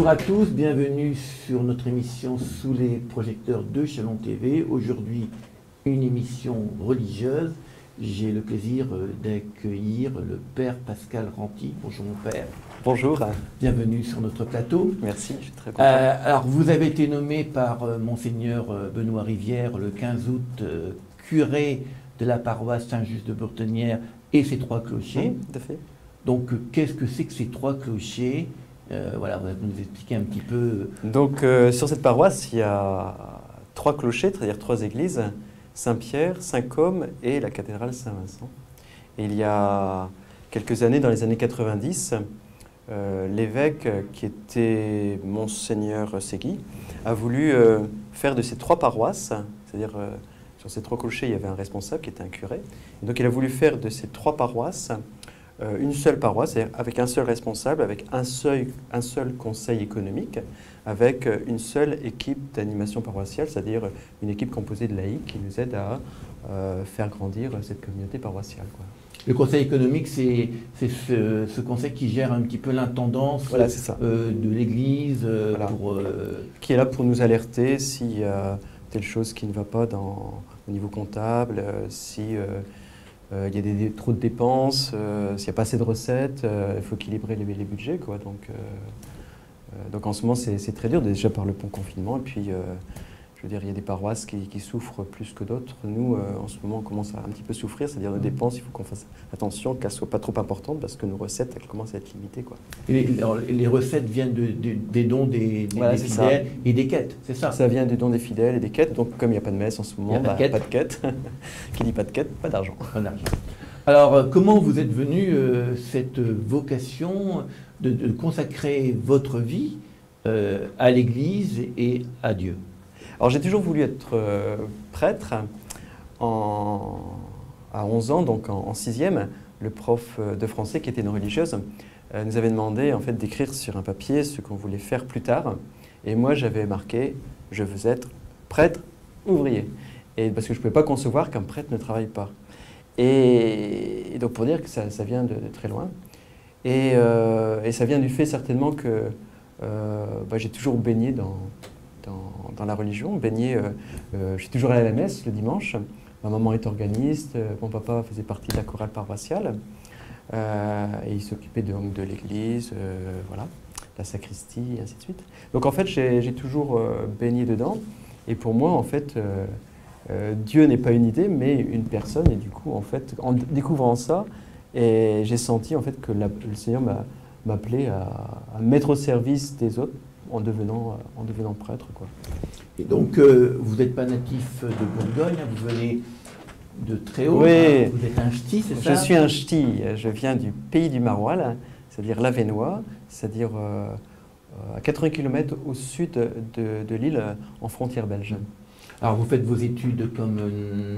Bonjour à tous, bienvenue sur notre émission Sous les projecteurs de Chalon TV. Aujourd'hui, une émission religieuse. J'ai le plaisir d'accueillir le Père Pascal Renty. Bonjour mon Père. Bonjour. Bienvenue sur notre plateau. Merci, je suis très content. Alors, vous avez été nommé par Monseigneur Benoît Rivière le 15 août curé de la paroisse Saint-Just de Bourtenière et ses trois clochers. Oui, tout à fait. Donc, qu'est-ce que c'est que ces trois clochers? Voilà, vous allez nous expliquer un petit peu. Donc, sur cette paroisse, il y a trois clochers, c'est-à-dire trois églises, Saint-Pierre, Saint-Côme et la cathédrale Saint-Vincent. Et il y a quelques années, dans les années 90, l'évêque, qui était Monseigneur Segui, a voulu faire de ces trois paroisses, c'est-à-dire sur ces trois clochers, il y avait un responsable qui était un curé. Et donc, il a voulu faire de ces trois paroisses une seule paroisse, c'est-à-dire avec un seul responsable, avec un seul conseil économique, avec une seule équipe d'animation paroissiale, c'est-à-dire une équipe composée de laïcs qui nous aide à faire grandir cette communauté paroissiale, quoi. Le conseil économique, c'est ce conseil qui gère un petit peu l'intendance voilà, de l'Église, voilà. Qui est là pour nous alerter s'il y a telle chose qui ne va pas au niveau comptable, si il y a trop de dépenses, s'il n'y a pas assez de recettes, il faut équilibrer les budgets, quoi. Donc en ce moment, c'est très dur, déjà par le confinement, et puis je veux dire, il y a des paroisses qui souffrent plus que d'autres. Nous, en ce moment, on commence à un petit peu souffrir, c'est-à-dire nos dépenses, il faut qu'on fasse attention qu'elles ne soient pas trop importantes, parce que nos recettes, elles commencent à être limitées, quoi. Et les recettes viennent des dons des voilà, fidèles et des quêtes, c'est ça? Ça vient des dons des fidèles et des quêtes, donc comme il n'y a pas de messe en ce moment, pas de quête. Qui dit pas de quête, pas d'argent. Pas d'argent. Alors, comment vous êtes venu cette vocation de consacrer votre vie à l'Église et à Dieu? Alors j'ai toujours voulu être prêtre. À 11 ans, donc en 6e, le prof de français, qui était une religieuse, nous avait demandé en fait, d'écrire sur un papier ce qu'on voulait faire plus tard. Et moi, j'avais marqué « Je veux être prêtre ouvrier ». Et parce que je ne pouvais pas concevoir qu'un prêtre ne travaille pas. Et donc pour dire que ça vient de très loin. Et ça vient du fait certainement que j'ai toujours baigné dans la religion. Je suis toujours allé à la messe le dimanche. Ma maman est organiste, mon papa faisait partie de la chorale paroissiale. Et il s'occupait donc de l'église, voilà, la sacristie, et ainsi de suite. Donc en fait, j'ai toujours baigné dedans. Et pour moi, en fait, Dieu n'est pas une idée, mais une personne. Et du coup, en fait, en découvrant ça, j'ai senti en fait que le Seigneur m'appelait à me mettre au service des autres en devenant prêtre, quoi. Et donc, vous n'êtes pas natif de Bourgogne, vous venez de très haut, oui. Vous êtes un ch'ti, c'est ça? Je suis un ch'ti, je viens du pays du Maroilles, c'est-à-dire l'Avesnois, c'est-à-dire à 80 km au sud de l'île, en frontière belge. Alors, vous faites vos études comme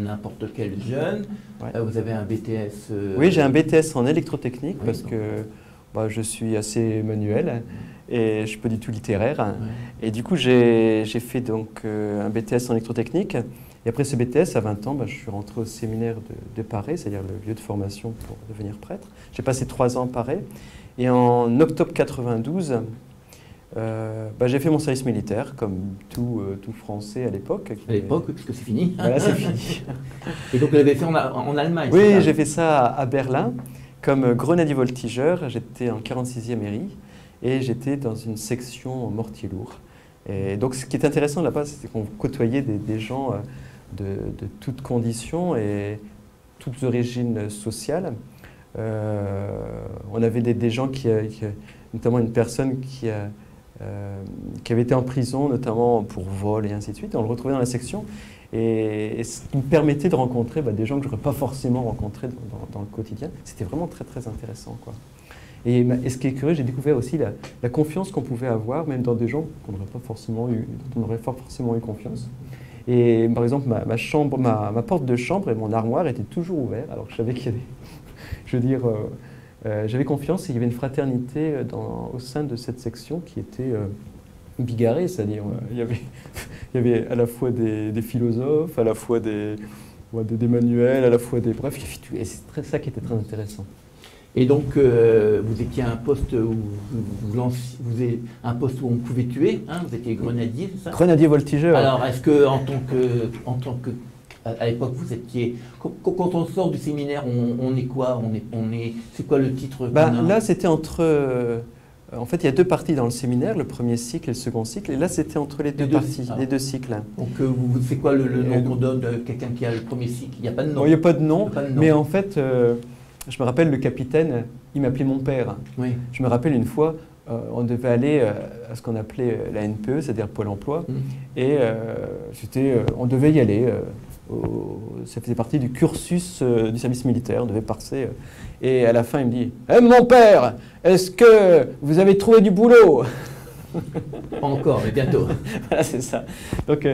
n'importe quel jeune. Ouais. Vous avez un BTS. Oui, j'ai un BTS en électrotechnique, oui, parce que je suis assez manuel et je ne suis pas du tout littéraire. Ouais. Et du coup, j'ai fait donc un BTS en électrotechnique. Et après ce BTS, à 20 ans, je suis rentré au séminaire de Paray, c'est-à-dire le lieu de formation pour devenir prêtre. J'ai passé 3 ans à Paray. Et en octobre 92, j'ai fait mon service militaire, comme tout Français à l'époque. À l'époque, puisque c'est fini. Voilà, c'est fini. Et donc, vous l'avez fait en Allemagne? Oui, j'ai fait ça à Berlin, comme grenadier voltigeur. J'étais en 46e ERI et j'étais dans une section mortier lourd. Et donc, ce qui est intéressant là-bas, c'est qu'on côtoyait des gens de toutes conditions et toutes origines sociales. On avait des gens notamment une personne qui avait été en prison, notamment pour vol et ainsi de suite. On le retrouvait dans la section. Et ce qui me permettait de rencontrer des gens que je n'aurais pas forcément rencontrés dans le quotidien. C'était vraiment très, très intéressant, quoi. Et ce qui est curieux, j'ai découvert aussi la confiance qu'on pouvait avoir, même dans des gens qu'on n'aurait pas forcément eu confiance. Et par exemple, ma porte de chambre et mon armoire étaient toujours ouverts, alors que je savais qu'il y avait, je veux dire, j'avais confiance et il y avait une fraternité au sein de cette section qui était bigarrée, c'est-à-dire il y avait à la fois des philosophes, à la fois des manuels, à la fois des... Bref, et c'est ça qui était très intéressant. Et donc, vous étiez à un poste où un poste où on pouvait tuer, hein, vous étiez grenadier, c'est ça? Grenadier voltigeur. Alors, est-ce que à l'époque, vous étiez, quand on sort du séminaire, on est quoi? C'est quoi le titre? Là, c'était entre. En fait, il y a deux parties dans le séminaire, le premier cycle et le second cycle. Et là, c'était entre les deux parties, les deux cycles. Donc, c'est quoi le nom qu'on donne de quelqu'un qui a le premier cycle? Il n'y a pas de nom. Il n'y a pas de nom, mais en fait, je me rappelle le capitaine, il m'appelait mon père. Oui. Je me rappelle une fois, on devait aller à ce qu'on appelait la NPE, c'est-à-dire Pôle emploi, et on devait y aller. Ça faisait partie du cursus du service militaire, on devait passer. Et à la fin, il me dit mon père, est-ce que vous avez trouvé du boulot? Pas encore, mais bientôt. Voilà, c'est ça. Donc,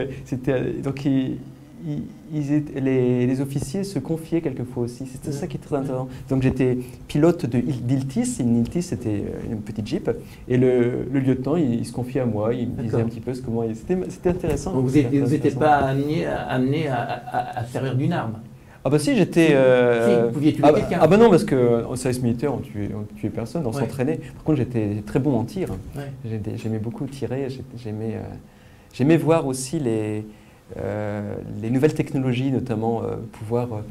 les officiers se confiaient quelquefois aussi. C'était ça qui est très intéressant. Donc, j'étais pilote d'Iltis. Une Iltis, c'était une petite Jeep. Et le lieutenant, il se confiait à moi. Il me disait un petit peu comment. C'était intéressant. Donc, vous n'étiez pas amené à servir d'une arme? Ah bah si, j'étais... Si, vous pouviez tuer quelqu'un. Ah bah non, parce qu'au service militaire, on tuait personne, on s'entraînait. Par contre, j'étais très bon en tir. Ouais. J'aimais beaucoup tirer. J'aimais voir aussi les nouvelles technologies, notamment pouvoir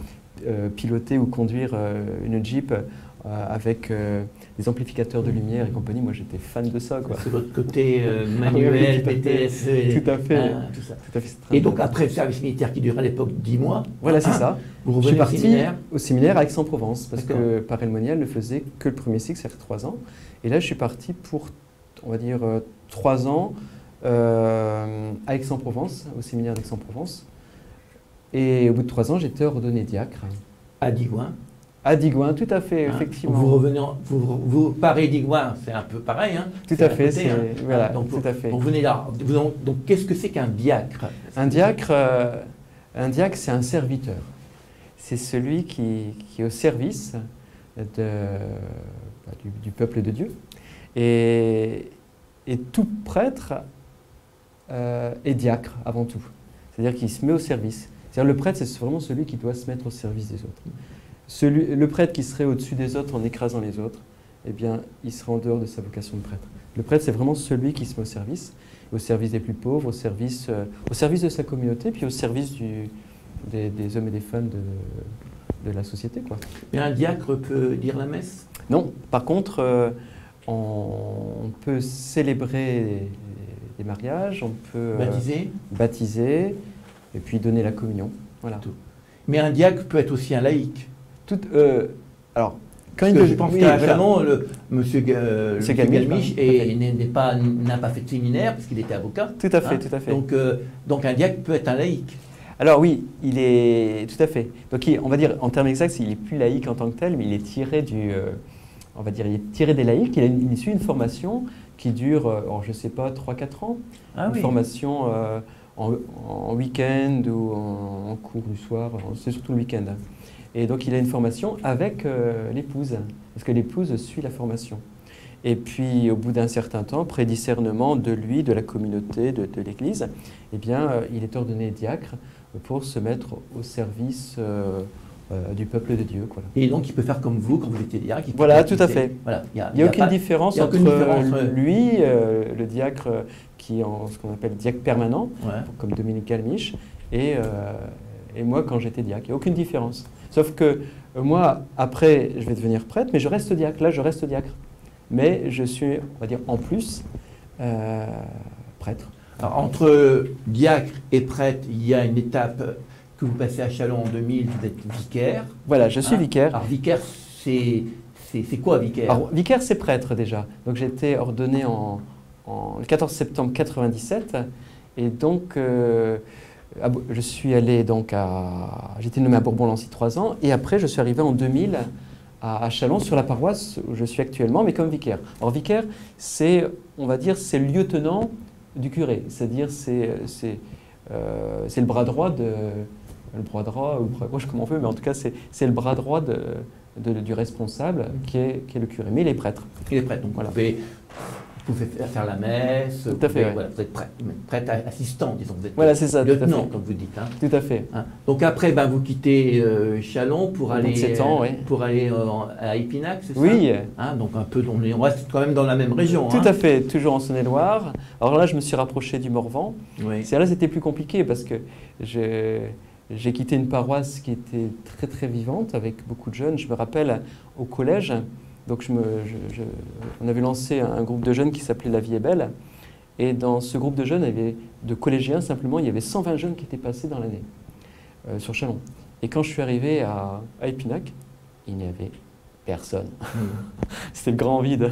piloter ou conduire une Jeep avec des amplificateurs de lumière et compagnie. Moi, j'étais fan de ça. C'est votre côté manuel, BTS, tout à fait. Tout ça. Tout à fait, et donc, après le service militaire qui durait à l'époque 10 mois, voilà, c'est ça. Vous je suis parti au séminaire à Aix-en-Provence, parce que Paray-le-Monial ne faisait que le premier cycle, c'est-à-dire 3 ans. Et là, je suis parti pour, on va dire, 3 ans à Aix-en-Provence, au séminaire d'Aix-en-Provence. Et au bout de 3 ans, j'étais ordonné diacre. À Digoin. À Digoin, tout à fait, effectivement. Vous revenez, Paray-Digoin, c'est un peu pareil, hein? Tout à fait, côté, voilà, donc, tout à fait. Vous venez là. Donc, qu'est-ce que c'est qu'un diacre? Un diacre, c'est un serviteur. C'est celui qui est au service du peuple de Dieu. Et tout prêtre est diacre avant tout. C'est-à-dire qu'il se met au service. C'est-à-dire le prêtre, c'est vraiment celui qui doit se mettre au service des autres. Le prêtre qui serait au-dessus des autres en écrasant les autres, eh bien, il sera en dehors de sa vocation de prêtre. Le prêtre, c'est vraiment celui qui se met au service des plus pauvres, au service de sa communauté, puis au service des hommes et des femmes de la société, quoi. Mais un diacre peut dire la messe? Non. Par contre, on peut célébrer des mariages, on peut baptiser et puis donner la communion. Voilà. Tout. Mais un diacre peut être aussi un laïc. Alors, je pense qu'à Chalon, monsieur Galmiche n'a pas fait de séminaire parce qu'il était avocat. Tout à fait, tout à fait. Donc un diacre peut être un laïc. Alors oui, il est tout à fait. Donc on va dire en termes exacts, il n'est plus laïque en tant que tel, mais il est tiré on va dire, il est tiré des laïcs. Il suit une formation qui dure, je ne sais pas, 3-4 ans. Formation en week-end ou en cours du soir. C'est surtout le week-end. Et donc il a une formation avec l'épouse, parce que l'épouse suit la formation. Et puis au bout d'un certain temps, prédiscernement de lui, de la communauté, de l'Église, eh bien il est ordonné diacre pour se mettre au service du peuple de Dieu. Quoi. Et donc il peut faire comme vous quand vous étiez diacre. Voilà, tout à fait. Voilà, il n'y a aucune différence entre lui, le diacre qui est ce qu'on appelle diacre permanent, comme Dominique Galmiche, et moi quand j'étais diacre. Il n'y a aucune différence. Sauf que moi, après, je vais devenir prêtre, mais je reste diacre. Là, je reste diacre. Mais je suis, on va dire, en plus, prêtre. Alors, entre diacre et prêtre, il y a une étape que vous passez à Chalon en 2000, vous êtes vicaire. Voilà, je suis vicaire. Alors, vicaire, c'est quoi, vicaire? Alors, vicaire, c'est prêtre, déjà. Donc, j'ai été ordonné le 14 septembre 1997. Et donc... je suis allé donc j'étais nommé à Bourbon-Lancy 3 ans, et après je suis arrivé en 2000 à Chalon sur la paroisse où je suis actuellement, mais comme vicaire. Alors vicaire, on va dire, c'est le lieutenant du curé, c'est-à-dire c'est le bras droit ou le bras gauche comme on veut, mais en tout cas c'est le bras droit du responsable qui est le curé, mais il est prêtre. Il est prêtre, donc voilà. Vous vous faites faire la messe. Tout à fait, ouais. Voilà, vous êtes prêtre assistant, disons. Vous êtes Voilà, c'est ça. lieutenant, comme vous dites. Hein. Tout à fait. Hein. Donc après, ben, vous quittez Châlons pour aller, 7 ans, oui. pour aller à Épinac, c'est ça? Oui. Hein, donc un peu, on reste quand même dans la même région. Tout hein. à fait, toujours en Saône-et-Loire. Alors là, je me suis rapproché du Morvan. Oui. Là, c'était plus compliqué parce que j'ai quitté une paroisse qui était très très vivante avec beaucoup de jeunes. Je me rappelle au collège, donc on avait lancé un groupe de jeunes qui s'appelait La Vie est belle. Et dans ce groupe de jeunes, de collégiens simplement, il y avait 120 jeunes qui étaient passés dans l'année sur Châlons. Et quand je suis arrivé à Épinac, il n'y avait personne. C'était le grand vide.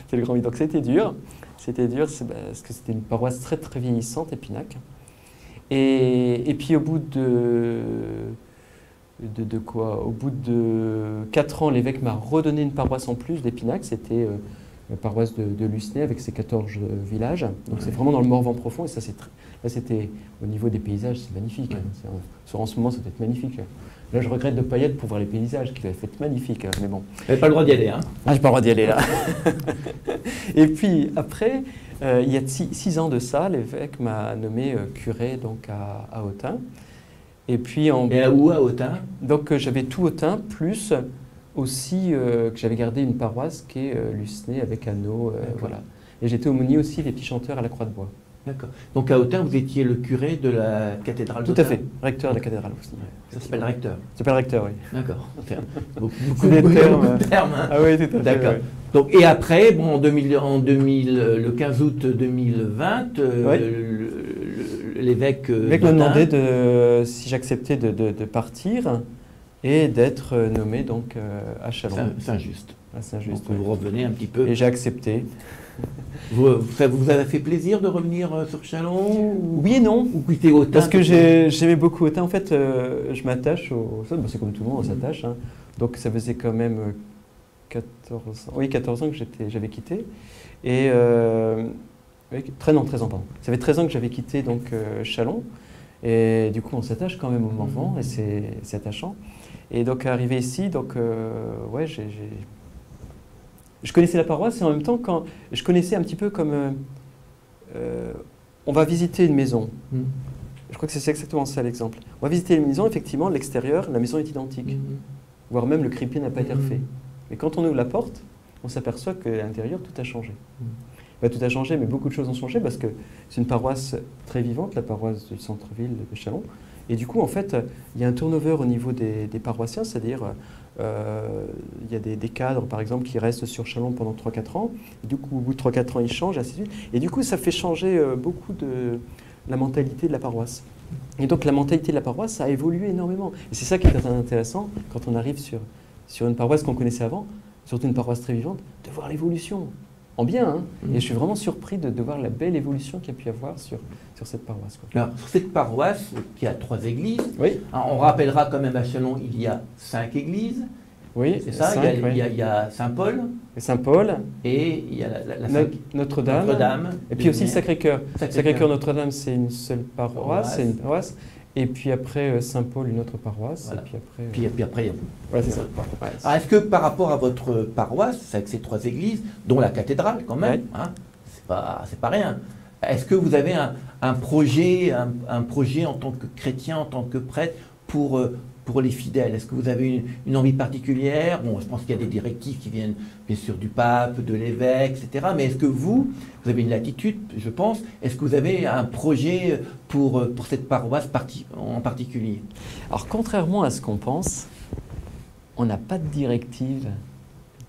C'était le grand vide. Donc c'était dur. C'était dur parce que c'était une paroisse très très vieillissante, Épinac. Et puis au bout de quoi? Au bout de 4 ans, l'évêque m'a redonné une paroisse en plus d'Épinac. C'était la paroisse de Lucenay avec ses 14 villages. Donc c'est vraiment dans le Morvan profond. Et ça, là, c'était au niveau des paysages, c'est magnifique. Hein. En ce moment, ça doit être magnifique. Là, je regrette de ne pas y être pour voir les paysages, qui doivent être magnifiques. Mais bon. Vous n'avez pas le droit d'y aller, hein? Ah, j'ai pas le droit d'y aller là. Et puis après, il y a 6 ans de ça, l'évêque m'a nommé curé donc à Autun. Et puis Et à où à Autun? Donc j'avais tout Autun, plus aussi que j'avais gardé une paroisse qui est Lucenay avec Anneau, voilà. Et j'étais aumônier aussi des petits chanteurs à la Croix de Bois. D'accord. Donc à Autun, vous étiez le curé de la cathédrale Tout d'Autun? à fait, recteur de la cathédrale aussi. Ça s'appelle recteur? Ça s'appelle recteur, oui. D'accord. Beaucoup de termes. Hein. Ah oui, tout à fait. D'accord. Ouais. Donc, et après, bon, le 15 août 2020, l'évêque m'a demandé si j'acceptais de partir et d'être nommé donc à Châlons. Saint-Just. À Saint-Just. Donc, vous revenez un petit peu. Et j'ai accepté. Ça vous a fait plaisir de revenir sur Châlons? Oui et non. Ou quitter Autun? Parce que j'aimais beaucoup Autun. En fait, je m'attache au sol. C'est comme tout le monde, on s'attache. Hein. Donc ça faisait quand même 14 ans que j'avais quitté. Et 13 ans, pardon. Ça fait 13 ans que j'avais quitté donc, Châlons. Et du coup, on s'attache quand même au Morvan et c'est attachant. Et donc, arrivé ici, donc, ouais, je connaissais la paroisse et en même temps, je connaissais un petit peu comme on va visiter une maison. Je crois que c'est exactement ça l'exemple. On va visiter une maison, effectivement, l'extérieur, la maison est identique. Voire même le crépier n'a pas été refait. Mais quand on ouvre la porte, on s'aperçoit qu'à l'intérieur, tout a changé. Bah, tout a changé, mais beaucoup de choses ont changé parce que c'est une paroisse très vivante, la paroisse du centre-ville de Châlons. Et du coup, en fait, il y a un turnover au niveau des paroissiens, c'est-à-dire il y a des cadres, par exemple, qui restent sur Châlons pendant 3-4 ans. Et du coup, au bout de 3-4 ans, ils changent, ainsi de suite. Et du coup, ça fait changer beaucoup de la mentalité de la paroisse. Et donc, la mentalité de la paroisse a évolué énormément. Et c'est ça qui est très intéressant quand on arrive sur une paroisse qu'on connaissait avant, surtout une paroisse très vivante, de voir l'évolution. En bien, hein. Et je suis vraiment surpris de voir la belle évolution qu'il y a pu y avoir sur cette paroisse. Quoi. Alors, sur cette paroisse, qui a 3 églises, oui. On rappellera quand même à Châlons, il y a 5 églises. Oui, c'est ça. 5, il y a Saint-Paul. Saint-Paul. Et il y a Notre-Dame. Notre-Dame. Et puis aussi le Sacré-Cœur. Sacré-Cœur Notre-Dame, c'est une seule paroisse. C'est une paroisse. Et puis après, Saint-Paul, une autre paroisse. Voilà. Et puis après, il y a vous. Voilà, c'est ça. Ouais. Alors, est-ce que par rapport à votre paroisse, avec ces 3 églises, dont la cathédrale quand même, hein, c'est pas rien, est-ce que vous avez un projet en tant que chrétien, en tant que prêtre, pour les fidèles? Est-ce que vous avez une envie particulière? Bon, je pense qu'il y a des directives qui viennent bien sûr du pape, de l'évêque, etc. Mais est-ce que vous avez une latitude, je pense, est-ce que vous avez un projet pour cette paroisse en particulier? Alors, contrairement à ce qu'on pense, on n'a pas de directive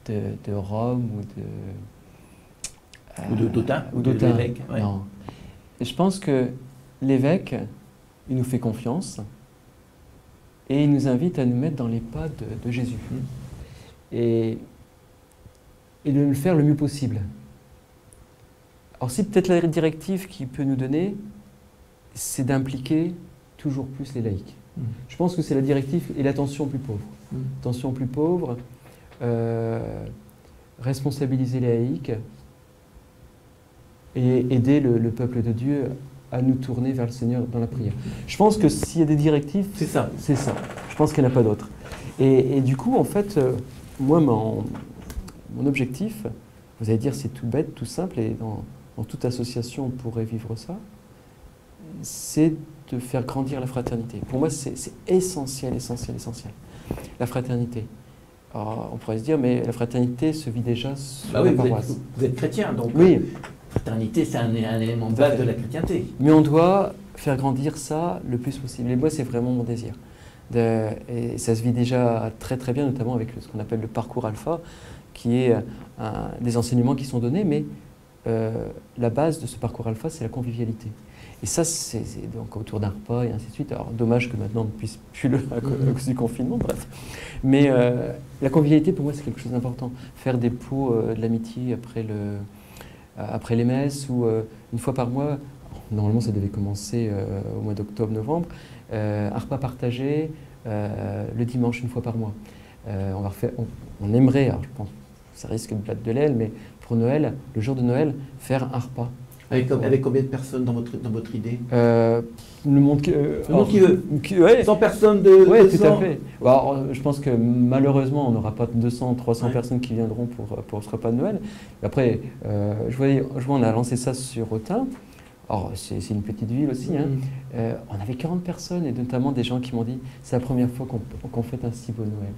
de Rome ou d'Autun, ou de l'évêque. Ouais. Non. Et je pense que l'évêque, il nous fait confiance. Et il nous invite à nous mettre dans les pas de Jésus. Et de le faire le mieux possible. Alors si peut-être la directive qu'il peut nous donner, c'est d'impliquer toujours plus les laïcs. Je pense que c'est la directive et l'attention plus pauvre. Attention plus pauvre, responsabiliser les laïcs et aider le peuple de Dieu à nous tourner vers le Seigneur dans la prière. Je pense que s'il y a des directives, c'est ça. C'est ça. Je pense qu'il n'y en a pas d'autres. Et du coup, en fait, moi, mon objectif, Vous allez dire c'est tout bête, tout simple, et dans toute association on pourrait vivre ça. C'est de faire grandir la fraternité. Pour moi, c'est essentiel, essentiel, essentiel. La fraternité. Alors, on pourrait se dire, mais la fraternité se vit déjà sur la paroisse. Vous êtes chrétien, donc oui. Fraternité, c'est un élément de base de la chrétienté. Mais on doit faire grandir ça le plus possible. Et moi, c'est vraiment mon désir. Et ça se vit déjà très très bien, notamment avec ce qu'on appelle le parcours alpha, qui est des enseignements qui sont donnés, mais la base de ce parcours alpha, c'est la convivialité. Et ça, c'est donc autour d'un repas et ainsi de suite. Alors, dommage que maintenant on ne puisse plus à cause du confinement, bref. Mais la convivialité, pour moi, c'est quelque chose d'important. Faire des pots de l'amitié après les messes ou une fois par mois. Normalement, ça devait commencer au mois d'octobre-novembre. Un repas partagé le dimanche, une fois par mois. On aimerait, alors je pense, ça risque de battre de l'aile, mais pour Noël, le jour de Noël, faire un repas. Avec combien de personnes dans votre idée? Le monde qui veut. Ouais. 100 personnes de... Oui, 200. tout à fait. Alors, je pense que malheureusement, on n'aura pas 200, 300 personnes qui viendront pour ce repas de Noël. Mais après, je vois, on a lancé ça sur Autun. Alors, c'est une petite ville aussi. Hein. On avait 40 personnes, et notamment des gens qui m'ont dit c'est la première fois qu'on fête un si beau Noël.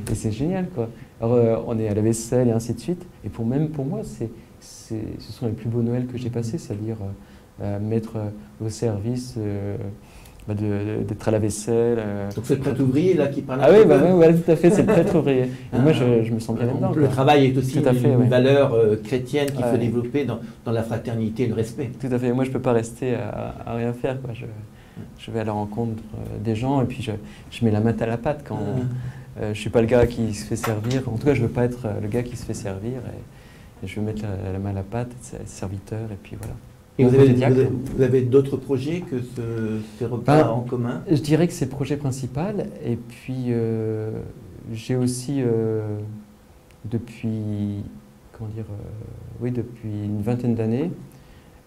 Et c'est génial, quoi. Alors, on est à la vaisselle et ainsi de suite. Et même pour moi, ce sont les plus beaux Noëls que j'ai passés, c'est-à-dire mettre au service d'être à la vaisselle. Donc c'est le prêtre ouvrier là qui parle. Ah oui, voilà, tout à fait, c'est le prêtre ouvrier. Et moi, je me sens bien là-dedans. Le travail est aussi une valeur chrétienne qu'il faut ouais. développer dans la fraternité et le respect. Tout à fait. Moi, je ne peux pas rester à rien faire, quoi. Je vais à la rencontre des gens et puis je mets la main à la pâte quand je ne suis pas le gars qui se fait servir. En tout cas, je ne veux pas être le gars qui se fait servir. Et je veux mettre la main à la pâte, être serviteur, et puis voilà. Et vous avez d'autres projets que ces repas en commun? Je dirais que c'est le projet principal. Et puis, j'ai aussi, depuis une vingtaine d'années,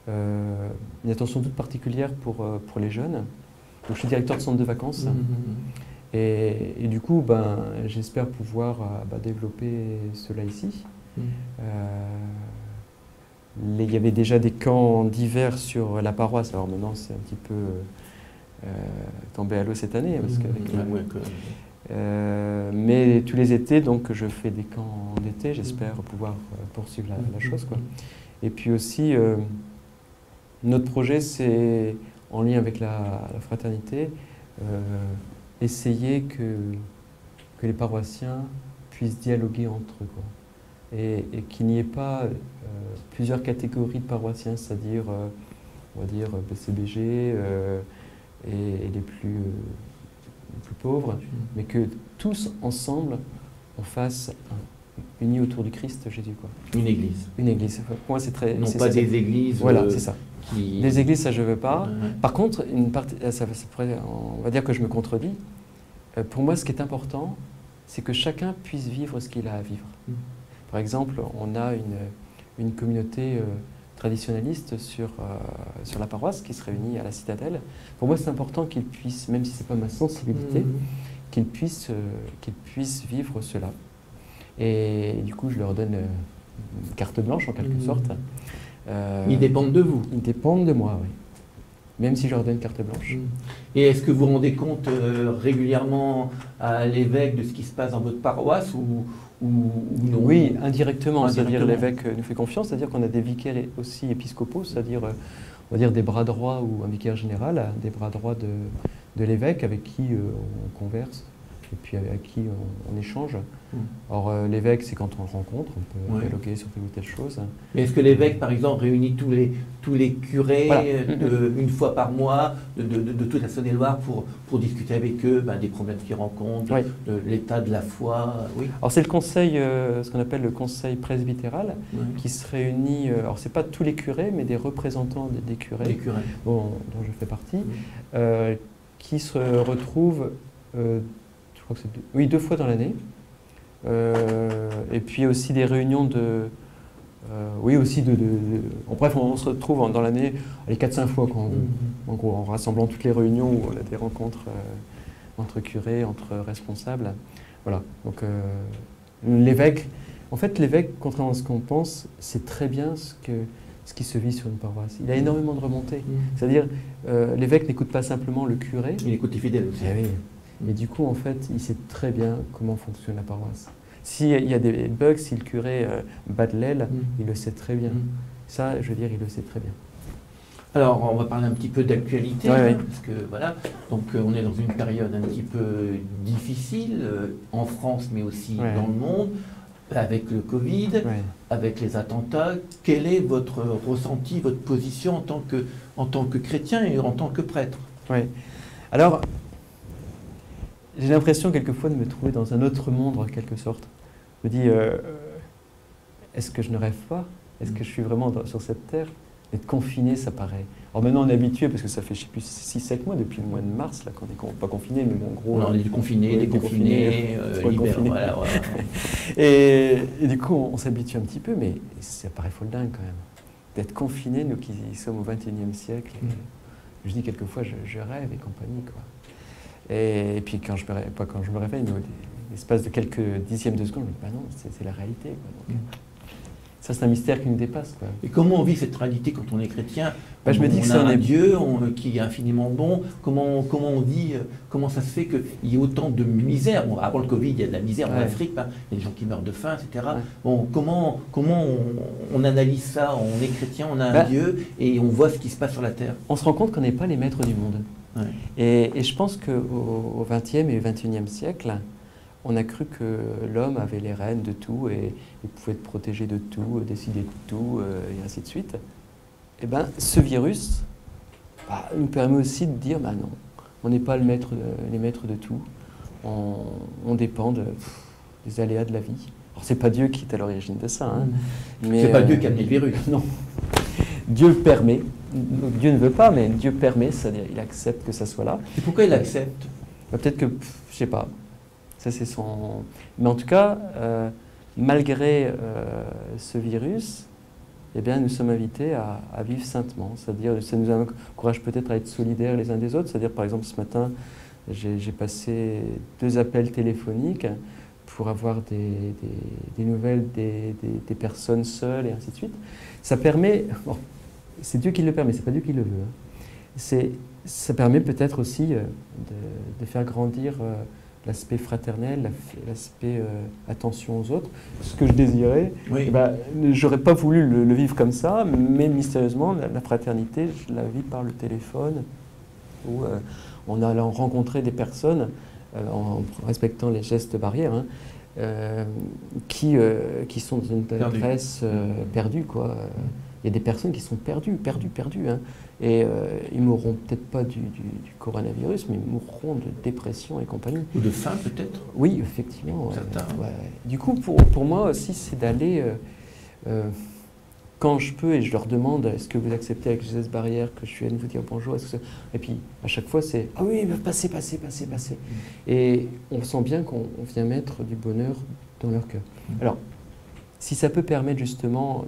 une attention toute particulière pour les jeunes. Donc, je suis directeur de centre de vacances. Et du coup, j'espère pouvoir développer cela ici. Il y avait déjà des camps d'hiver sur la paroisse, alors maintenant c'est un petit peu tombé à l'eau cette année. Parce que, mais tous les étés, donc je fais des camps d'été, j'espère pouvoir poursuivre la chose, quoi. Et puis aussi, notre projet, c'est en lien avec la fraternité, essayer que les paroissiens puissent dialoguer entre eux, quoi. Et qu'il n'y ait pas plusieurs catégories de paroissiens, c'est-à-dire, on va dire, BCBG et les plus pauvres, mais que tous ensemble, on fasse unis autour du Christ Jésus, quoi. Une église. Une église. Pour moi, c'est très... Non pas des églises... Voilà, c'est ça. Des églises, ça, je ne veux pas. Par contre, on va dire que je me contredis. Pour moi, ce qui est important, c'est que chacun puisse vivre ce qu'il a à vivre. Par exemple, on a une communauté traditionnaliste sur la paroisse qui se réunit à la Citadelle. Pour moi, c'est important qu'ils puissent, même si ce n'est pas ma sensibilité, qu'ils puissent vivre cela. Et du coup, je leur donne une carte blanche, en quelque sorte. Ils dépendent de vous? Ils dépendent de moi, oui. Même si je leur donne carte blanche. Et est-ce que vous rendez compte régulièrement à l'évêque de ce qui se passe dans votre paroisse ou non? Oui, indirectement. C'est-à-dire l'évêque nous fait confiance, c'est-à-dire qu'on a des vicaires aussi épiscopaux, c'est-à-dire on va dire des bras droits ou un vicaire général, des bras droits de l'évêque avec qui on converse et puis avec qui on échange. Or, l'évêque, c'est quand on le rencontre, on peut dialoguer sur telle ou telle chose. Mais est-ce que l'évêque, par exemple, réunit tous les curés une fois par mois de toute la Saône-et-Loire pour discuter avec eux des problèmes qu'ils rencontrent, de l'état de la foi? Alors, c'est le conseil, ce qu'on appelle le conseil presbytéral, qui se réunit, alors c'est pas tous les curés, mais des représentants des curés, dont je fais partie, qui se retrouvent, je crois que c'est 2 fois dans l'année. Et puis aussi des réunions en bref, on se retrouve dans l'année 4-5 fois, en gros, en rassemblant toutes les réunions où on a des rencontres entre curés, entre responsables. Voilà. Donc l'évêque, En fait, l'évêque, contrairement à ce qu'on pense, sait très bien ce qui se vit sur une paroisse. Il a énormément de remontées. C'est-à-dire, l'évêque n'écoute pas simplement le curé. Il écoute les fidèles aussi. Eh oui. Mais du coup, en fait, il sait très bien comment fonctionne la paroisse. S'il y a des bugs, si le curé bat de l'aile, il le sait très bien. Ça, je veux dire, il le sait très bien. Alors, on va parler un petit peu d'actualité, Ouais. parce que voilà, donc on est dans une période un petit peu difficile, en France, mais aussi dans le monde, avec le Covid, avec les attentats. Quel est votre ressenti, votre position en tant que chrétien et en tant que prêtre? Oui. Alors, j'ai l'impression quelquefois de me trouver dans un autre monde, en quelque sorte. Je me dis, est-ce que je ne rêve pas? Est-ce que je suis vraiment sur cette terre? Être confiné, ça paraît. Alors maintenant, on est habitué parce que ça fait, je sais plus, 6-7 mois depuis le mois de mars, là, qu'on n'est pas confiné, mais bon, en gros. On est confiné, déconfiné, libéré. Voilà. Et du coup, on s'habitue un petit peu, mais ça paraît folle dingue quand même. D'être confiné, nous qui sommes au XXIe siècle. Je dis quelquefois, je rêve et compagnie, quoi. Et puis quand je me réveille, mais l'espace de quelques dixièmes de seconde, je me dis, bah non, c'est la réalité, quoi. Donc, ça, c'est un mystère qui nous dépasse, quoi. Et comment on vit cette réalité quand on est chrétien? Je me dis que on a un Dieu qui est infiniment bon. Comment on dit, comment ça se fait qu'il y ait autant de misère? Bon, avant le Covid, il y a de la misère en Afrique, il y a des gens qui meurent de faim, etc. Bon, comment on analyse ça? On est chrétien, on a un Dieu et on voit ce qui se passe sur la terre. On se rend compte qu'on n'est pas les maîtres du monde. Et je pense qu'au XXe et XXIe siècle, on a cru que l'homme avait les rênes de tout et il pouvait être protégé de tout, décider de tout, et ainsi de suite. Et bien, ce virus nous permet aussi de dire, non, on n'est pas les maîtres de tout. On dépend des aléas de la vie. Alors, c'est pas Dieu qui est à l'origine de ça. Hein, mais c'est pas Dieu qui a amené le virus. Non. Dieu permet. Dieu ne veut pas, mais Dieu permet, c'est-à-dire il accepte que ça soit là. Et pourquoi il accepte? Peut-être que, je sais pas. Ça, c'est son... Mais en tout cas, malgré ce virus, eh bien, nous sommes invités à vivre saintement. C'est-à-dire, ça nous encourage peut-être à être solidaires les uns des autres. C'est-à-dire, par exemple, ce matin, j'ai passé 2 appels téléphoniques pour avoir des nouvelles des personnes seules et ainsi de suite. Ça permet... Bon, c'est Dieu qui le permet, c'est pas Dieu qui le veut. Hein. Ça permet peut-être aussi de faire grandir l'aspect fraternel, l'aspect attention aux autres. Ce que je désirais, j'aurais pas voulu le vivre comme ça, mais mystérieusement, la fraternité, je la vis par le téléphone, où on allant rencontrer des personnes, en respectant les gestes barrières, hein, qui sont dans une détresse perdue, quoi. Il y a des personnes qui sont perdues. Hein. Et ils ne mourront peut-être pas du coronavirus, mais ils mourront de dépression et compagnie. Ou de faim, peut-être? Oui, effectivement. Ouais. Du coup, pour moi aussi, c'est d'aller, quand je peux, et je leur demande, est-ce que vous acceptez avec gestes barrières que je vienne vous dire bonjour? Et puis, à chaque fois, c'est, ah oui, passez. Et on sent bien qu'on vient mettre du bonheur dans leur cœur. Alors, si ça peut permettre justement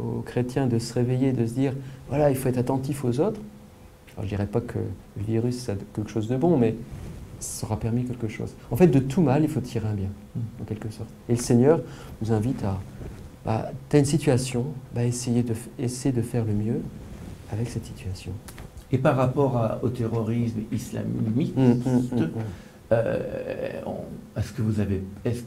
aux chrétiens de se réveiller, de se dire, voilà, il faut être attentif aux autres. Alors, je ne dirais pas que le virus, c'est quelque chose de bon, mais ça aura permis quelque chose. En fait, de tout mal, il faut tirer un bien, en quelque sorte. Et le Seigneur nous invite à, tu as une situation, essayer de faire le mieux avec cette situation. Et par rapport au terrorisme islamiste,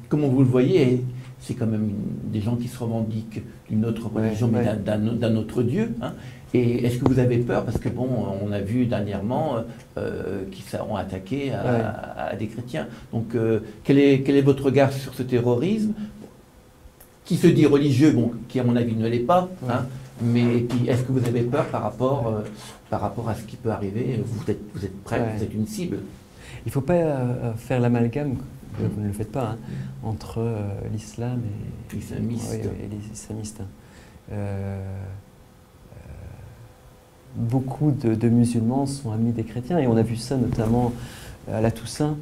comment vous le voyez? C'est quand même des gens qui se revendiquent d'une autre religion, mais d'un autre Dieu. Hein. Et est-ce que vous avez peur? Parce que bon, on a vu dernièrement qu'ils ont attaqué à des chrétiens. Donc, quel est votre regard sur ce terrorisme qui se dit religieux, bon, qui à mon avis ne l'est pas, hein, mais puis est-ce que vous avez peur par rapport à ce qui peut arriver? Vous êtes prêt, vous êtes une cible. Il ne faut pas faire l'amalgame, vous ne le faites pas, hein, entre l'islam et les islamistes. Beaucoup de musulmans sont amis des chrétiens, et on a vu ça notamment à la Toussaint,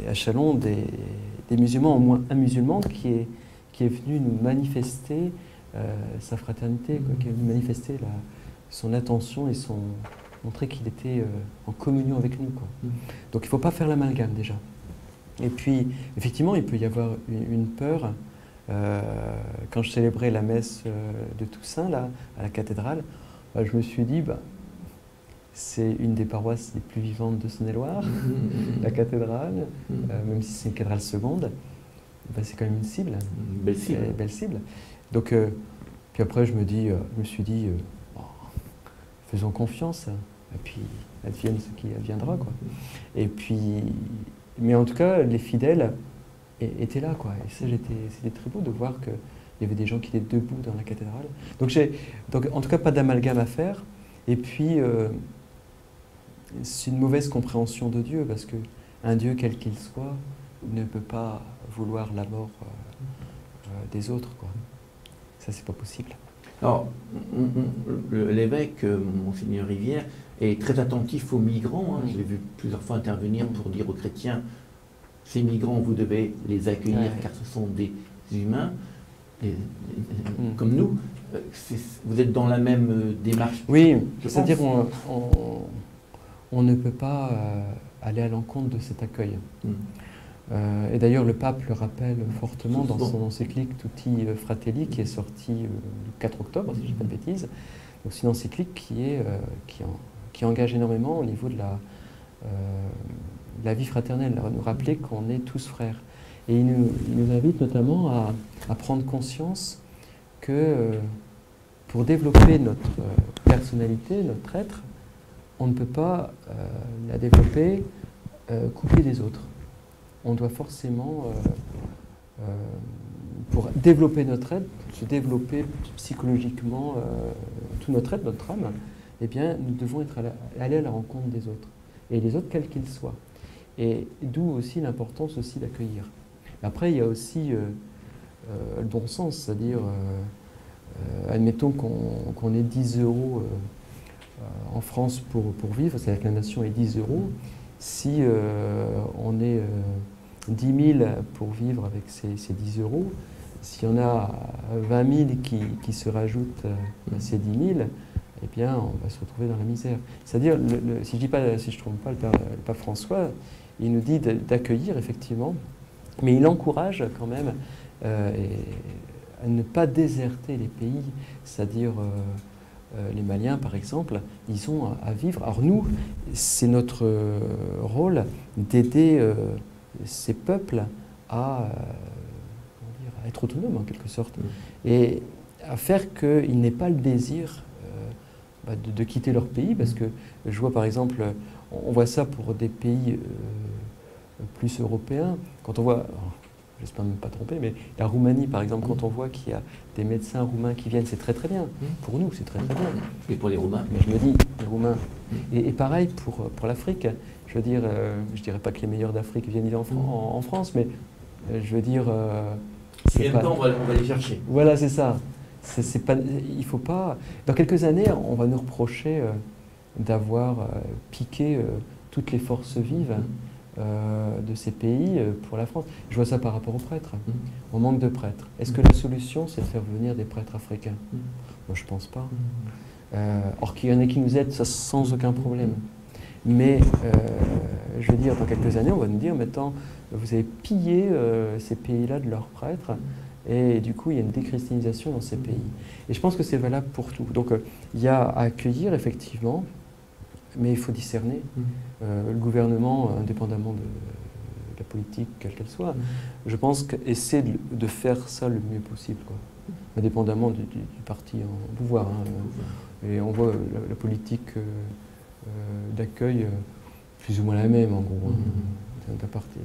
à Châlons, des musulmans, au moins un musulman qui est venu nous manifester sa fraternité, qui est venu manifester son attention et montrer qu'il était en communion avec nous. Quoi. Donc il ne faut pas faire l'amalgame déjà. Et puis, effectivement, il peut y avoir une peur. Quand je célébrais la messe de Toussaint, là, à la cathédrale, je me suis dit, c'est une des paroisses les plus vivantes de Saône-et-Loire, la cathédrale, même si c'est une cathédrale seconde, c'est quand même une cible. Belle cible. Belle cible. Donc, puis après, je me suis dit, faisons confiance, et puis advienne ce qui adviendra, quoi. Et puis, mais en tout cas, les fidèles étaient là, quoi. Et ça, c'était très beau de voir qu'il y avait des gens qui étaient debout dans la cathédrale. Donc en tout cas, pas d'amalgame à faire. Et puis, c'est une mauvaise compréhension de Dieu, parce qu'un Dieu, quel qu'il soit, ne peut pas vouloir la mort des autres, quoi. Ça, c'est pas possible. Alors, l'évêque, Monseigneur Rivière, est très attentif aux migrants. Je l'ai vu plusieurs fois intervenir pour dire aux chrétiens, ces migrants, vous devez les accueillir car ce sont des humains, comme nous. Vous êtes dans la même démarche. Oui, c'est-à-dire on ne peut pas aller à l'encontre de cet accueil. Et d'ailleurs, le pape le rappelle fortement dans son encyclique Tutti Fratelli, qui est sortie le 4 octobre, si je ne dis pas de bêtises. Donc, c'est une encyclique qui engage énormément au niveau de la vie fraternelle, à nous rappeler qu'on est tous frères. Et il nous invite notamment à prendre conscience que pour développer notre personnalité, notre être, on ne peut pas la développer coupée des autres. On doit forcément, pour développer notre être, se développer psychologiquement tout notre être, notre âme, eh bien, nous devons aller à la rencontre des autres. Et les autres, quels qu'ils soient. Et d'où aussi l'importance aussi d'accueillir. Après, il y a aussi le bon sens, c'est-à-dire, admettons qu'on ait 10 € en France pour vivre, c'est-à-dire que la nation est 10 €. Si on est 10 000 pour vivre avec ces 10 €, s'il y en a 20 000 qui se rajoutent à ces 10 000, eh bien, on va se retrouver dans la misère. C'est-à-dire, si je ne trompe pas, le pape François, il nous dit d'accueillir, effectivement, mais il encourage quand même à ne pas déserter les pays, c'est-à-dire les Maliens, par exemple, ils ont à vivre. Alors nous, c'est notre rôle d'aider ces peuples à être autonomes, en quelque sorte, et à faire qu'ils n'aient pas le désir de quitter leur pays, parce que je vois, par exemple, on voit ça pour des pays plus européens, quand on voit... J'espère ne pas tromper, mais la Roumanie, par exemple, quand on voit qu'il y a des médecins roumains qui viennent, c'est très très bien. Pour nous, c'est très très bien. Et pour les Roumains. Mais je me dis, les Roumains. Et pareil pour l'Afrique. Je veux dire, je ne dirais pas que les meilleurs d'Afrique viennent en France, mais je veux dire... Si bien temps, on va les chercher. Voilà, c'est ça. C'est pas, il faut pas... Dans quelques années, on va nous reprocher d'avoir piqué toutes les forces vives de ces pays pour la France. Je vois ça par rapport aux prêtres. On manque de prêtres. Est-ce que la solution, c'est de faire venir des prêtres africains? Moi, je ne pense pas. Or qu'il y en a qui nous aident, ça sans aucun problème. Mais, je veux dire, dans quelques années, on va nous dire, maintenant, vous avez pillé ces pays-là de leurs prêtres, et du coup, il y a une déchristianisation dans ces pays. Et je pense que c'est valable pour tout. Donc, il y a à accueillir, effectivement, mais il faut discerner. Le gouvernement, indépendamment de la politique, quelle qu'elle soit, je pense qu'essaie de faire ça le mieux possible, quoi. Indépendamment du parti en pouvoir. Et on voit la politique d'accueil plus ou moins la même, en gros, d'un parti,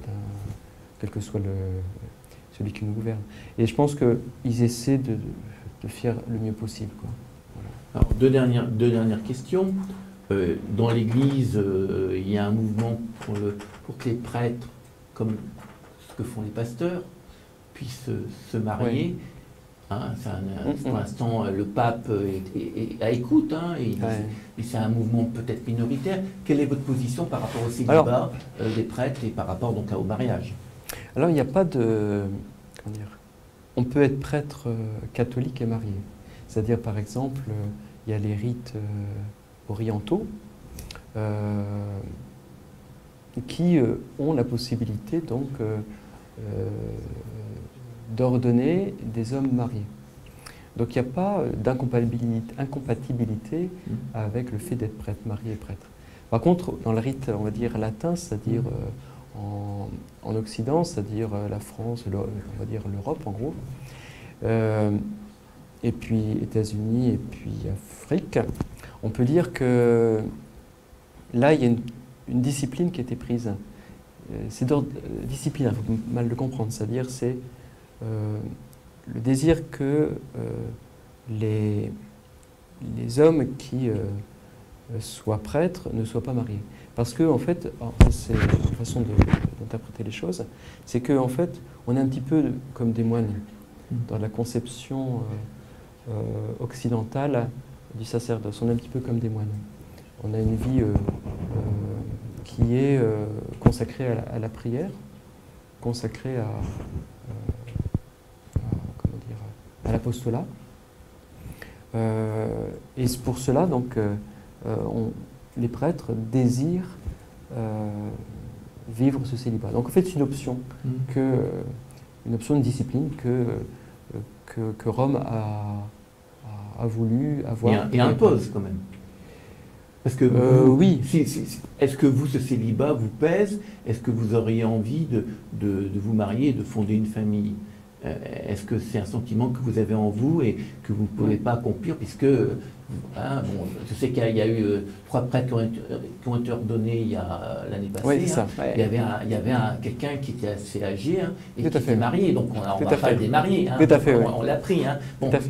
quel que soit celui qui nous gouverne. Et je pense qu'ils essaient de faire le mieux possible, quoi. Voilà. Alors, deux dernières questions. Dans l'Église, il y a un mouvement pour que les prêtres, comme ce que font les pasteurs, puissent se marier. Pour l'instant, le pape est à écoute, et c'est un mouvement peut-être minoritaire. Quelle est votre position par rapport au célibat des prêtres et par rapport donc au mariage? Alors, il n'y a pas de... Comment dire, on peut être prêtre catholique et marié. C'est-à-dire, par exemple, il y a les rites orientaux. qui ont la possibilité donc d'ordonner des hommes mariés. Donc il n'y a pas d'incompatibilité avec le fait d'être prêtre, marié et prêtre. Par contre, dans le rite, on va dire latin, c'est-à-dire en Occident, c'est-à-dire la France, on va dire l'Europe en gros, et puis États-Unis et puis Afrique, on peut dire que là, il y a une discipline qui a été prise. C'est d'ordre discipline, il faut mal le comprendre, c'est-à-dire c'est le désir que les hommes qui soient prêtres ne soient pas mariés. Parce que, en fait, c'est une façon d'interpréter les choses, c'est qu'en fait, on est un petit peu comme des moines dans la conception occidentale du sacerdoce. On est un petit peu comme des moines. On a une vie qui est consacrée à la prière, consacrée à l'apostolat. Et c'est pour cela, donc, les prêtres désirent vivre ce célibat. Donc en fait, c'est une option, une option de discipline que Rome a voulu avoir. Et impose quand même. Parce que oui. Est-ce que vous, ce célibat vous pèse? Est-ce que vous auriez envie de vous marier et de fonder une famille? Est-ce que c'est un sentiment que vous avez en vous et que vous ne pouvez pas accomplir puisque, je sais qu'il y a eu 3 prêtres qui ont été ordonnés l'année passée. Oui, c'est ça. Il y avait quelqu'un qui était assez âgé et qui était marié, donc on ne va pas le démarier. Tout à fait, on l'a pris.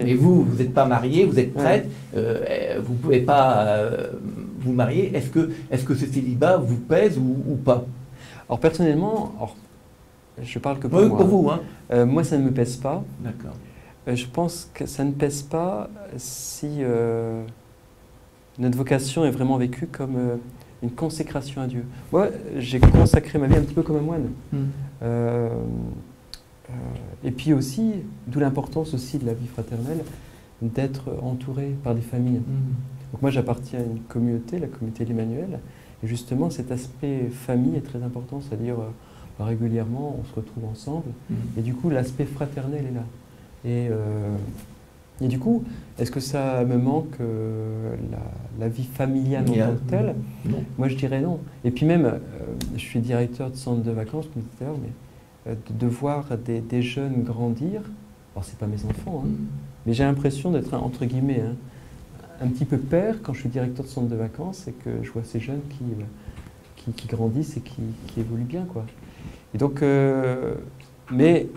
Mais vous n'êtes pas marié, vous êtes prêtre, vous ne pouvez pas vous marier. Est-ce que ce célibat vous pèse ou pas? Alors personnellement, je parle que pour moi. Pour vous, moi, ça ne me pèse pas. D'accord. Je pense que ça ne pèse pas si notre vocation est vraiment vécue comme une consécration à Dieu. Moi, j'ai consacré ma vie un petit peu comme un moine. Et puis aussi, d'où l'importance aussi de la vie fraternelle, d'être entouré par des familles. Donc moi, j'appartiens à une communauté, la communauté l'Emmanuel, et justement, cet aspect famille est très important, c'est-à-dire régulièrement, on se retrouve ensemble, et du coup, l'aspect fraternel est là. Et du coup, est-ce que ça me manque la vie familiale en tant que telle? Non. Moi, je dirais non. Et puis même, je suis directeur de centre de vacances, comme tout à l'heure, mais de voir des jeunes grandir, alors c'est pas mes enfants, mais j'ai l'impression d'être, entre guillemets, un petit peu père quand je suis directeur de centre de vacances et que je vois ces jeunes qui grandissent et qui évoluent bien, quoi. Et donc, mais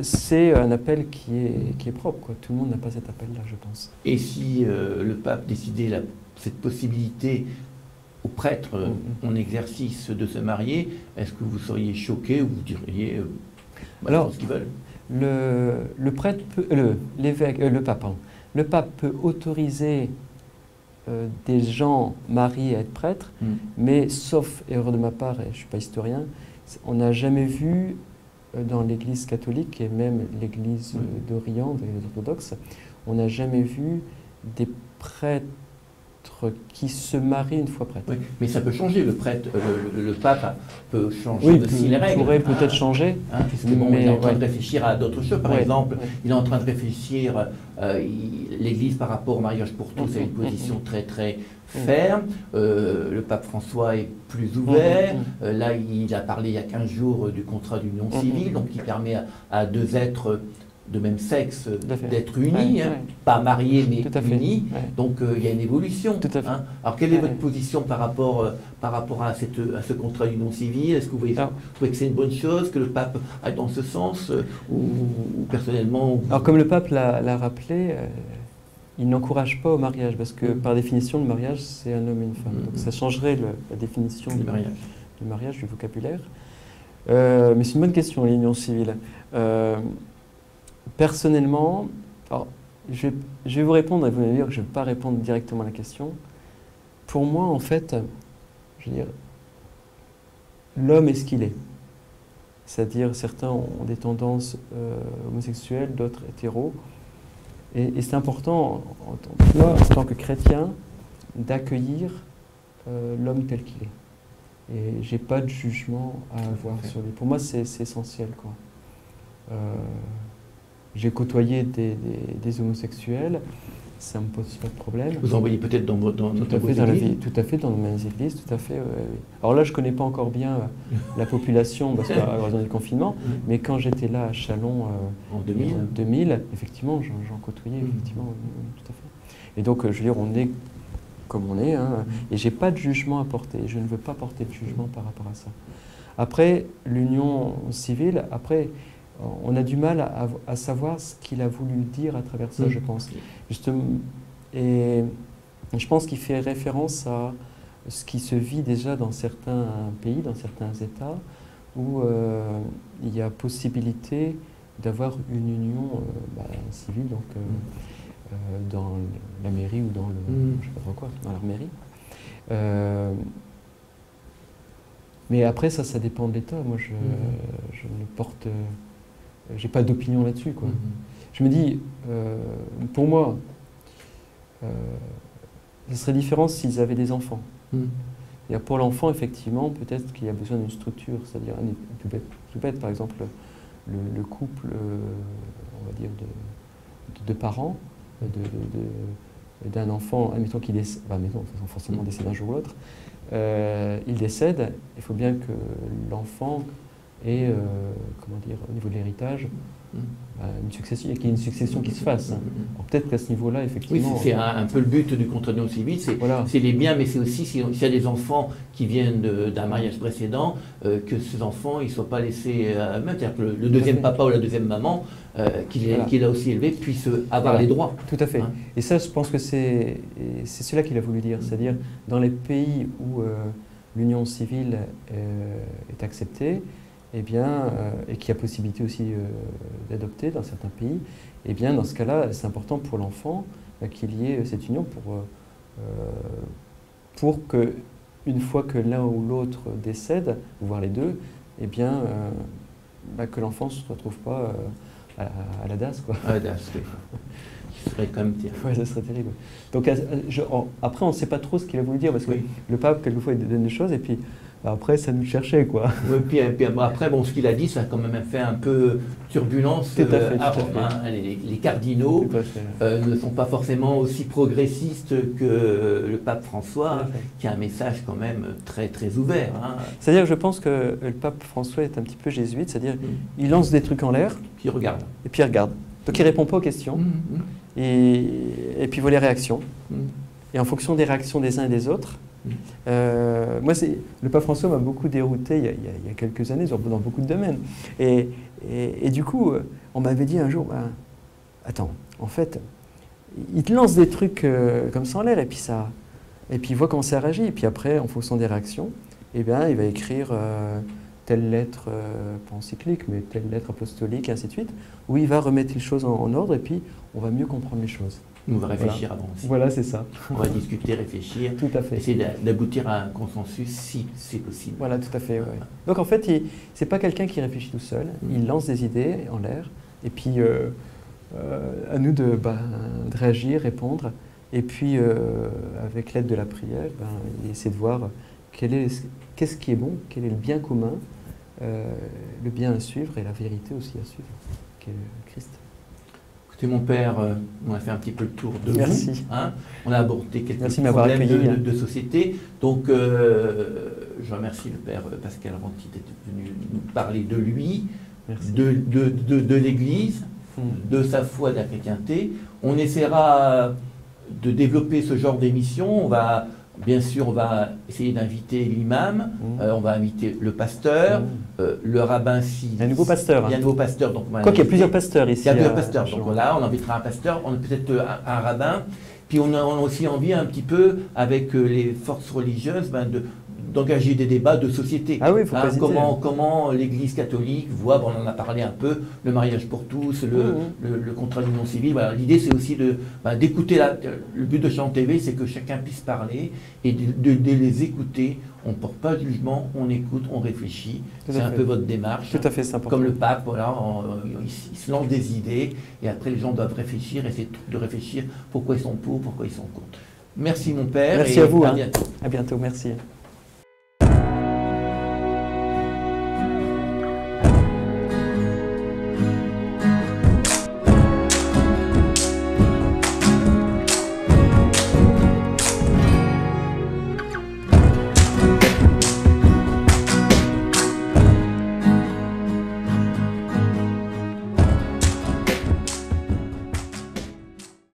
c'est un appel qui est propre, quoi. Tout le monde n'a pas cet appel-là, je pense. Et si le pape décidait cette possibilité aux prêtres en exercice de se marier, est-ce que vous seriez choqué ou vous diriez alors ce qu'ils veulent? Le prêtre peut, le pape peut autoriser des gens mariés à être prêtres, mais sauf erreur de ma part, et je ne suis pas historien, on n'a jamais vu dans l'Église catholique et même l'Église d'Orient, les orthodoxes, on n'a jamais vu des prêtres qui se marient une fois prêtres. Oui, mais ça peut changer, le prêtre, le pape peut changer aussi les règles. Il pourrait peut-être changer. Puisque il est en train de réfléchir à d'autres choses. Par exemple, il est en train de réfléchir, l'Église par rapport au mariage pour tous a une position très très ferme. Le pape François est plus ouvert. Là, il a parlé il y a 15 jours du contrat d'union civile, donc qui permet à 2 êtres de même sexe d'être unis, pas mariés mais unis. Donc il y a une évolution. Alors quelle est votre position par rapport à ce contrat d'union civile? Est-ce que vous trouvez que c'est une bonne chose que le pape aille dans ce sens ou personnellement Alors comme le pape l'a rappelé, il n'encourage pas au mariage parce que par définition le mariage c'est un homme et une femme. Donc ça changerait la définition du mariage, du vocabulaire. Mais c'est une bonne question, l'union civile. Personnellement, alors, je vais vous répondre et vous allez dire que je ne vais pas répondre directement à la question. Pour moi, en fait, je veux dire, l'homme est ce qu'il est. C'est-à-dire, certains ont des tendances homosexuelles, d'autres hétéros. Et c'est important, en tant que chrétien, d'accueillir l'homme tel qu'il est. Et j'ai pas de jugement à avoir sur lui. Pour moi, c'est essentiel, quoi. J'ai côtoyé des homosexuels, ça me pose pas de problème. Vous en voyez peut-être dans tout à fait dans la vie, tout à fait dans mes églises, tout à fait. Oui. Alors là, je connais pas encore bien la population parce qu'à raison du confinement, mais quand j'étais là à Châlons en 2000, effectivement, j'en côtoyais, effectivement, tout à fait. Et donc, je veux dire, on est comme on est, hein, et j'ai pas de jugement à porter. Je ne veux pas porter de jugement par rapport à ça. Après, l'union civile, après, on a du mal à savoir ce qu'il a voulu dire à travers ça, je pense. Justement, et je pense qu'il fait référence à ce qui se vit déjà dans certains pays, dans certains États, où il y a possibilité d'avoir une union civile, donc dans la mairie ou dans le, je sais pas trop quoi, dans leur mairie. Mais après, ça dépend de l'État. Moi, je ne porte... j'ai pas d'opinion là-dessus, quoi. Je me dis, pour moi, ce serait différent s'ils avaient des enfants. Et pour l'enfant, effectivement, peut-être qu'il y a besoin d'une structure, c'est-à-dire tout bête, par exemple, le couple, on va dire, de parents, d'un enfant, admettons qu'il décède, forcément décède un jour ou l'autre, il décède, il faut bien que l'enfant ait, comment dire, au niveau de l'héritage, une succession, qu'il y ait une succession qui se fasse. Alors peut-être qu'à ce niveau-là, effectivement... Oui, c'est un peu le but du contrat d'union civile, c'est les biens, mais c'est aussi s'il y a des enfants qui viennent d'un mariage précédent, que ces enfants ne soient pas laissés à eux-mêmes, c'est-à-dire que le deuxième papa ou la deuxième maman, qu'il a aussi élevé, puisse avoir les droits. Tout à fait. Hein. Et ça, je pense que c'est cela qu'il a voulu dire, c'est-à-dire dans les pays où l'union civile est acceptée, eh bien, et qu'il y a possibilité aussi d'adopter dans certains pays, eh bien, dans ce cas-là, c'est important pour l'enfant qu'il y ait cette union pour que, une fois que l'un ou l'autre décède, voire les deux, eh bien, que l'enfant ne se retrouve pas à la DAS, quoi. À la DAS, oui. Ce serait quand même terrible. Oui, ça serait terrible. Donc, après, on ne sait pas trop ce qu'il a voulu dire, parce que le pape, quelquefois, il donne des choses, et puis après, ça nous cherchait, quoi. Oui, puis après, bon, ce qu'il a dit, ça a quand même fait un peu turbulence. Les cardinaux ne sont pas forcément aussi progressistes que le pape François, qui a un message quand même très, très ouvert. Hein. C'est-à-dire que je pense que le pape François est un petit peu jésuite, c'est-à-dire il lance des trucs en l'air. Puis il regarde. Et puis il regarde. Donc il ne répond pas aux questions. Et puis il voit les réactions. Et en fonction des réactions des uns et des autres, moi, le pape François m'a beaucoup dérouté il y a quelques années dans beaucoup de domaines. Et du coup, on m'avait dit un jour, attends, en fait, il te lance des trucs comme ça en l'air, et puis il voit comment ça réagit. Et puis après, en fonction des réactions, eh bien, il va écrire telle lettre, pas encyclique, mais telle lettre apostolique, et ainsi de suite, où il va remettre les choses en ordre, et puis on va mieux comprendre les choses. On va réfléchir avant aussi. Voilà, c'est ça. On va discuter, réfléchir, tout à fait. Essayer d'aboutir à un consensus si c'est possible. Voilà, tout à fait. Ouais. Donc en fait, c'est pas quelqu'un qui réfléchit tout seul, il lance des idées en l'air, et puis à nous de réagir, répondre, et puis avec l'aide de la prière, essayer de voir qu'est-ce qui est bon, quel est le bien commun, le bien à suivre et la vérité aussi à suivre, qui est le Christ. Écoutez, mon père, on a fait un petit peu le tour de Merci. vous. Hein. On a abordé quelques problèmes de société. Donc, je remercie le père Pascal Renty d'être venu nous parler de lui, de l'Église, de sa foi, de la chrétienté. On essaiera de développer ce genre d'émission. Bien sûr, on va essayer d'inviter l'imam, on va inviter le pasteur, le rabbin si... Il y a un nouveau pasteur. Il y a un nouveau pasteur. Donc il y a plusieurs pasteurs ici. Il y a plusieurs pasteurs. Donc voilà, on invitera un pasteur, on a peut-être un rabbin. Puis on a aussi envie un petit peu, avec les forces religieuses, d'engager des débats de société. Ah oui, il faut pas hésiter. Comment l'Église catholique voit, on en a parlé un peu, le mariage pour tous, le contrat d'union civile. Voilà, l'idée, c'est aussi d'écouter. Le but de Châlons TV, c'est que chacun puisse parler et de les écouter. On ne porte pas de jugement, on écoute, on réfléchit. C'est un peu votre démarche. Tout à fait, c'est important. Comme le pape, voilà, il se lance des idées et après les gens doivent réfléchir, essayer de réfléchir pourquoi ils sont pour, pourquoi ils sont contre. Merci mon père. Merci à vous. À bientôt. À bientôt, merci.